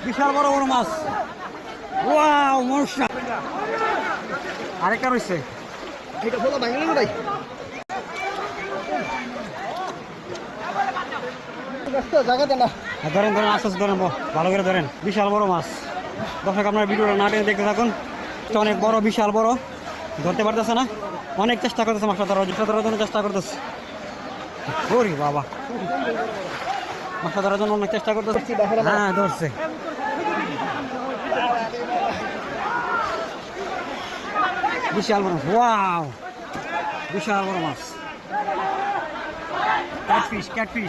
বিশাল বড় বড় মাছ। ওয়াও মশা আরেকটা রয়েছে। এটা বলো ভাঙলে ভাই জায়গাতে না ধরেন ধরেন আস্তে আস্তে ধরেন ভালো করে ধরেন। বিশাল বড় মাছ। দর্শক আপনার ভিডিওটা না টেনে দেখতে থাকুন। অনেক বড় বিশাল বড়, ধরতে পারতেছে না, অনেক চেষ্টা করতেছে মাছটা ধরার জন্য চেষ্টা করতেছে। ওরে বাবা মাছটা ধরার জন্য অনেক চেষ্টা করতেছে। হ্যাঁ ধরছে। বিশাল বড়, ওয়াও বিশাল বড় মাছ। Catfish catfish.